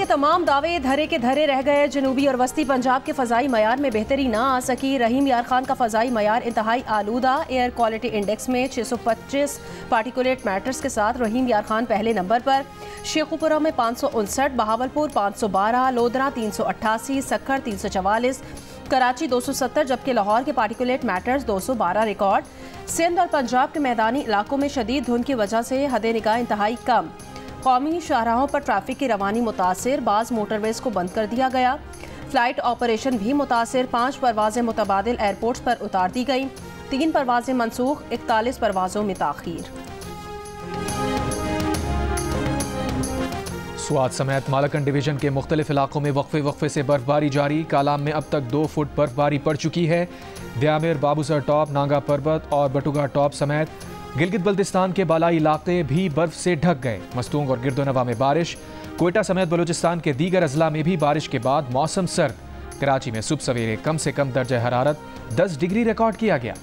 तमाम दावे धरे के धरे रह गए। जनूबी और वस्ती पंजाब के फ़ज़ाई मयार में बेहतरी ना आ सकी। रहीम यार खान का फ़ज़ाई मयार इंतहाई आलूदा। एयर क्वालिटी इंडेक्स में 625 पार्टिकुलेट मैटर्स के साथ रहीम यार खान पहले नंबर पर। शेखुपुरा में 559, बहावलपुर 512, लोधरा 388, सक्खर 344, कराची 270, जबकि लाहौर के पार्टिकुलेट मैटर्स 212 रिकॉर्ड। सिंध और पंजाब के मैदानी इलाकों में शदीद धुंध की वजह से हद निगाह इंतहाई कम। कौमी शाहराहों पर ट्रैफिक की रवानी मुतासिर, बाज़ मोटरवेज को बंद कर दिया गया। फ़्लाइट ऑपरेशन भी मुतासिर, 5 परवाज़ें मुतबादिल एयरपोर्ट्स पर उतार दी गईं, 3 परवाज़ें मनसूख, 41 परवाज़ों में ताख़ीर। स्वात समेत मालकन डिवीजन के मुख्तलिफ इलाकों में वक्फे से बर्फबारी जारी। कालाम में अब तक 2 फुट बर्फबारी पड़ चुकी है। द्यामिर, बाबूसर टॉप, नांगा पर्वत और बटुगा टॉप समेत गिलगित बल्तिस्तान के बालाई इलाके भी बर्फ से ढक गए। मस्तूंग और गिरदोनवा में बारिश। कोयटा समेत बलूचिस्तान के दीगर अजला में भी बारिश के बाद मौसम सर्द। कराची में सुबह सवेरे कम से कम दर्जा हरारत 10 डिग्री रिकॉर्ड किया गया।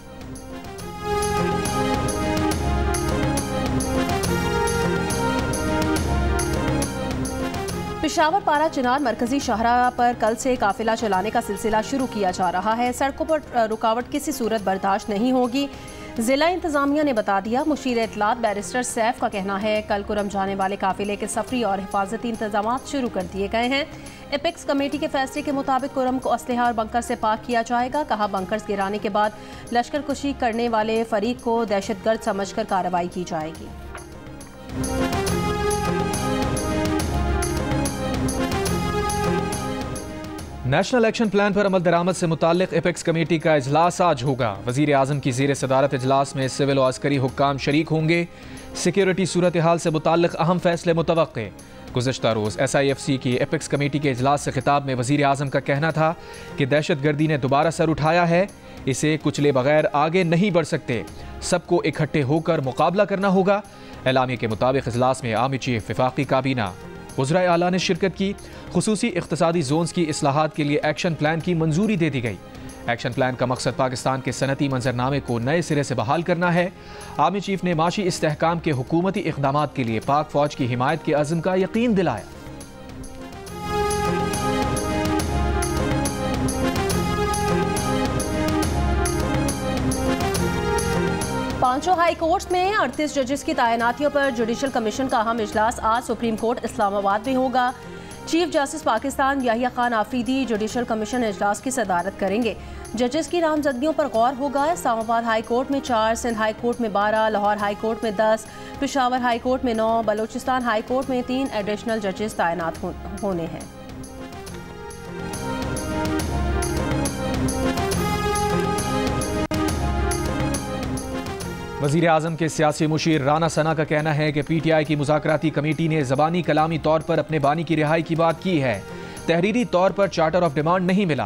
पेशावर पारा चिनार मरकजी शाहराह पर कल से काफिला चलाने का सिलसिला शुरू किया जा रहा है। सड़कों पर रुकावट किसी सूरत बर्दाश्त नहीं होगी, जिला इंतजामिया ने बता दिया। मुशीर इत्तलात बैरिस्टर सैफ का कहना है कल कुरम जाने वाले काफिले के सफरी और हिफाजती इंतजाम शुरू कर दिए गए हैं। एपेक्स कमेटी के फैसले के मुताबिक कुरम को असलहा और बंकर से पाक किया जाएगा। कहा बंकर्स गिराने के बाद लश्कर कुशी करने वाले फरीक को दहशतगर्द समझकर कार्रवाई की जाएगी। नेशनल एक्शन प्लान पर अमल दरामद से मुताल्लिक एपेक्स कमेटी का इजलास आज होगा। वजीर आज़म की ज़ेर सदारत इजलास में सिविल और अस्करी हुक्काम शरीक होंगे। सिक्योरिटी सूरत हाल से मुताल्लिक अहम फैसले मुतवक्के। गुज़श्ता रोज़ SIFC की एपेक्स कमेटी के इजलास से खिताब में वजीर आज़म का कहना था कि दहशत गर्दी ने दोबारा सर उठाया है, इसे कुचले बगैर आगे नहीं बढ़ सकते, सबको इकट्ठे होकर मुकाबला करना होगा। एलामिया के मुताबिक इजलास में आर्मी चीफ, वफाकी काबीना, वज़राए आला ने शिरकत की। खुसूसी इख्तिसादी जोन्स की इस्लाहात के लिए एक्शन प्लान की मंजूरी दे दी गई। एक्शन प्लान का मकसद पाकिस्तान के सनती मंजरनामे को नए सिरे से बहाल करना है। आर्मी चीफ ने माशी इस्तेहकाम के हुकूमती इक़दामात के लिए पाक फौज की हिमायत के अज़्म का यकीन दिलाया। पांचों हाई कोर्ट्स में 38 जजेस की तैनातियों पर जुडिशल कमीशन का अहम इजलास आज सुप्रीम कोर्ट इस्लामाबाद में होगा। Chief justice Pakistan Yahya Khan Afridi judicial commission इजलास की सदारत करेंगे। जजेस की नामजदगियों पर गौर होगा। इस्लामाबाद हाई कोर्ट में 4, सिंध हाई कोर्ट में 12, लाहौर हाई कोर्ट में 10, पेशावर हाई कोर्ट में 9, बलूचिस्तान हाई कोर्ट में 3 एडिशनल जजेस तैनात होने हैं। वज़ीर आज़म के सियासी मुशीर राना सना का कहना है कि PTI की मुज़ाकराती कमेटी ने ज़बानी कलामी तौर पर अपने बानी की रिहाई की बात की है, तहरीरी तौर पर चार्टर ऑफ डिमांड नहीं मिला।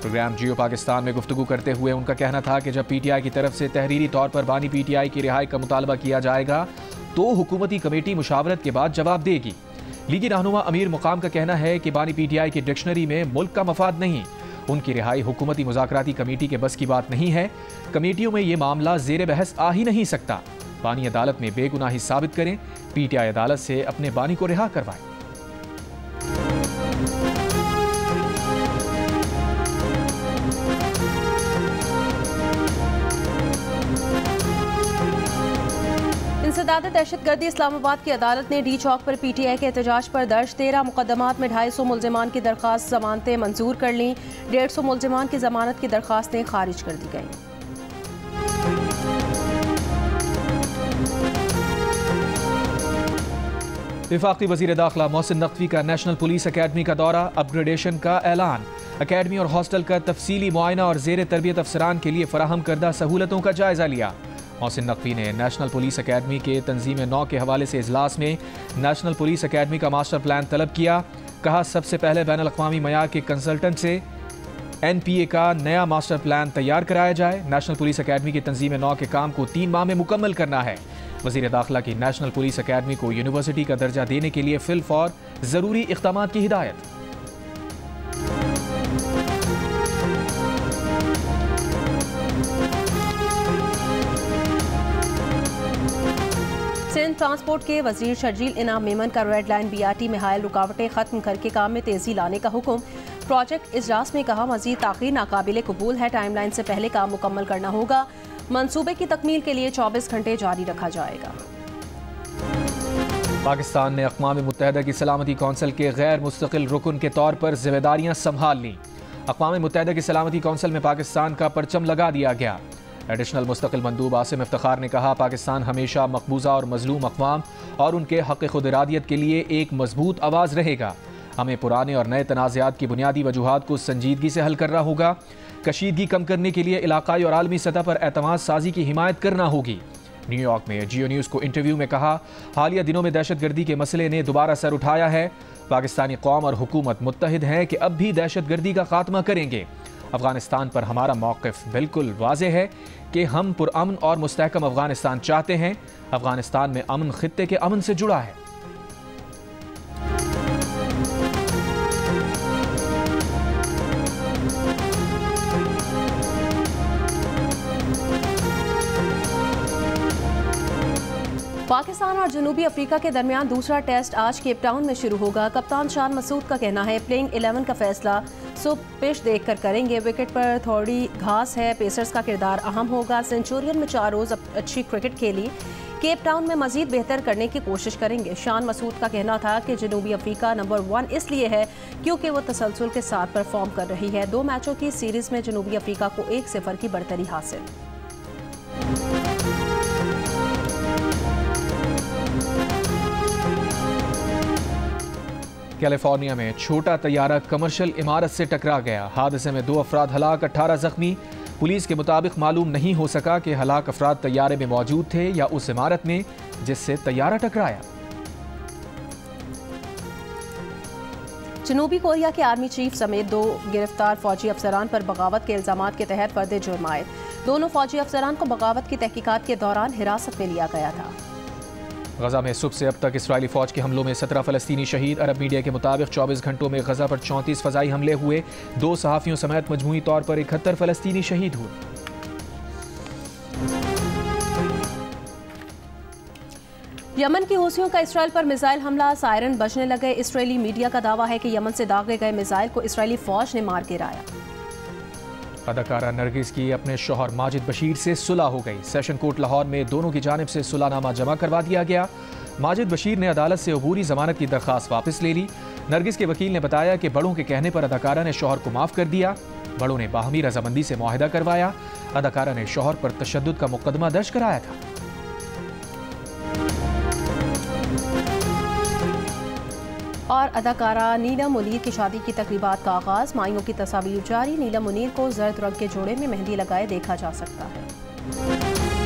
प्रोग्राम जियो पाकिस्तान में गुफ्तगू करते हुए उनका कहना था कि जब PTI की तरफ से तहरीरी तौर पर बानी PTI की रिहाई का मुतालबा किया जाएगा तो हुकूमती कमेटी मुशावरत के बाद जवाब देगी। लीगी रहनुमा अमीर मुकाम का कहना है कि बानी PTI की डिक्शनरी में मुल्क का मफाद नहीं, उनकी रिहाई हुकूमती मुज़ाकराती कमेटी के बस की बात नहीं है। कमेटियों में ये मामला ज़ेर बहस आ ही नहीं सकता। बानी अदालत में बेगुनाही साबित करें, PTI अदालत से अपने बानी को रिहा करवाएं। इंसदाद दहशतगर्दी इस्लामाबाद की अदालत ने डी चौक पर PTI के एहतजाज पर दर्ज 13 मुकदमात में 250 मुल्जिमान की दरख्वास्त जमानतें मंजूर कर लीं। 150 मुल्जिमान की जमानत की दरख्वास्तें खारिज कर दी गईं। वफाकी वज़ीर दाखिला मोहसिन नकवी का नेशनल पुलिस अकेडमी का दौरा, अपग्रेडेशन का ऐलान। अकेडमी और हॉस्टल का तफसीली मुआयना और ज़ेर तरबियत अफसरान के लिए फराहम करदा सहूलतों का जायजा लिया। मोहसिन नकवी ने नेशनल पुलिस अकेडमी के तंजीम 9 के हवाले से इजलास में नेशनल पुलिस अकेडमी का मास्टर प्लान तलब किया। कहा सबसे पहले बैनुल अक़वामी मयार के कंसल्टेंट से NPA का नया मास्टर प्लान तैयार कराया जाए। नेशनल पुलिस अकेडमी की तंजीम 9 के काम को 3 माह में मुकम्मल करना है। वज़ीर दाखिला की नेशनल पुलिस अकेडमी को यूनिवर्सिटी का दर्जा देने के लिए फिल फॉर ज़रूरी इक़दामात की हिदायत। सिंध ट्रांसपोर्ट के वजीर शर्जील इनाम मेमन का रेड लाइन BRT में हायल रुकावटें खत्म करके काम में तेजी लाने का हुक्म। प्रोजेक्ट इजलास में कहा मजीद ताख़ीर नाकाबिले कबूल है, टाइमलाइन से पहले काम मुकम्मल करना होगा। मंसूबे की तकमील के लिए 24 घंटे जारी रखा जाएगा। पाकिस्तान ने अक़वाम मुत्तहिदा की सलामती कौंसिल के गैर मुस्तकिल रुकन के तौर पर जिम्मेदारियां संभाल लीं। अक़वाम मुत्तहिदा की सलामती कौंसिल में पाकिस्तान का परचम लगा दिया गया। एडिशनल मुस्तकिल मंदूब आसिम इफ्तिखार ने कहा, पाकिस्तान हमेशा मकबूजा और मजलूम अक़वाम और उनके हक़ खुद इरादियत के लिए एक मजबूत आवाज़ रहेगा। हमें पुराने और नए तनाज़ात की बुनियादी वजूहात को संजीदगी से हल करना होगा। कशीदगी कम करने के लिए इलाकाई और आलमी सतह पर एतमाद साजी की हिमायत करना होगी। न्यूयॉर्क में जियो न्यूज़ को इंटरव्यू में कहा, हालिया दिनों में दहशतगर्दी के मसले ने दोबारा सर उठाया है। पाकिस्तानी कौम और हुकूमत मुत्तहिद हैं कि अब भी दहशतगर्दी का खात्मा करेंगे। अफगानिस्तान पर हमारा मौक़िफ़ बिल्कुल वाज़े है कि हम पुरअमन और मुस्तहकम अफगानिस्तान चाहते हैं। अफगानिस्तान में अमन खित्ते के अमन से जुड़ा है। पाकिस्तान और जनूबी अफ्रीका के दरमियान दूसरा टेस्ट आज केप टाउन में शुरू होगा। कप्तान शान मसूद का कहना है, प्लेइंग 11 का फैसला सुबह पिच देखकर करेंगे। विकेट पर थोड़ी घास है, पेसर्स का किरदार अहम होगा। सेंचुरियन में 4 रोज़ अच्छी क्रिकेट खेली, केप टाउन में मजीद बेहतर करने की कोशिश करेंगे। शान मसूद का कहना था कि जनूबी अफ्रीका नंबर 1 इसलिए है क्योंकि वो तसलसल के साथ परफॉर्म कर रही है। 2 मैचों की सीरीज़ में जनूबी अफ्रीका को 1-0 की बढ़तरी हासिल। कैलिफोर्निया में छोटा तैयारा कमर्शियल इमारत से टकरा गया। हादसे में 2 अफराद हलाक, 18 जख्मी। पुलिस के मुताबिक मालूम नहीं हो सका कि हलाक अफराद तैयारे में मौजूद थे या उस इमारत में जिससे तैयारा टकराया। जनूबी कोरिया के आर्मी चीफ समेत 2 गिरफ्तार फौजी अफसरान पर बगावत के इल्जामात के तहत फर्द जुर्म आए। दोनों फौजी अफसरान को बगावत की तहकीकात के दौरान हिरासत में लिया गया था। गजा में सुबह से अब तक इसराइली फौज के हमलों में 17 फलस्तीनी शहीद। अरब मीडिया के मुताबिक 24 घंटों में गजा पर 34 फजाई हमले हुए। 2 सहाफ़ियों समेत मजमूई तौर पर 71 फलस्तीनी शहीद हुए। यमन की हूसियों का इसराइल पर मिसाइल हमला, सायरन बजने लगे। इसराइली मीडिया का दावा है कि यमन से दागे गए मिसाइल को इसराइली फौज ने मार गिराया। अदाकारा नरगिस की अपने शौहर माजिद बशीर से सुलह हो गई। सेशन कोर्ट लाहौर में दोनों की जानिब से सुलहनामा जमा करवा दिया गया। माजिद बशीर ने अदालत से अबूरी जमानत की दरख्वास्त वापस ले ली। नरगिस के वकील ने बताया कि बड़ों के कहने पर अदाकारा ने शौहर को माफ़ कर दिया। बड़ों ने बाहमी रजामंदी से मुआहिदा करवाया। अदाकारा ने शौहर पर तशद्दुद का मुकदमा दर्ज कराया था। और अदाकारा नीलम मुनीर की शादी की तकरीबात का आगाज़, माइयों की तस्वीर जारी। नीलम मुनीर को जर्द रंग के जोड़े में मेहंदी लगाए देखा जा सकता है।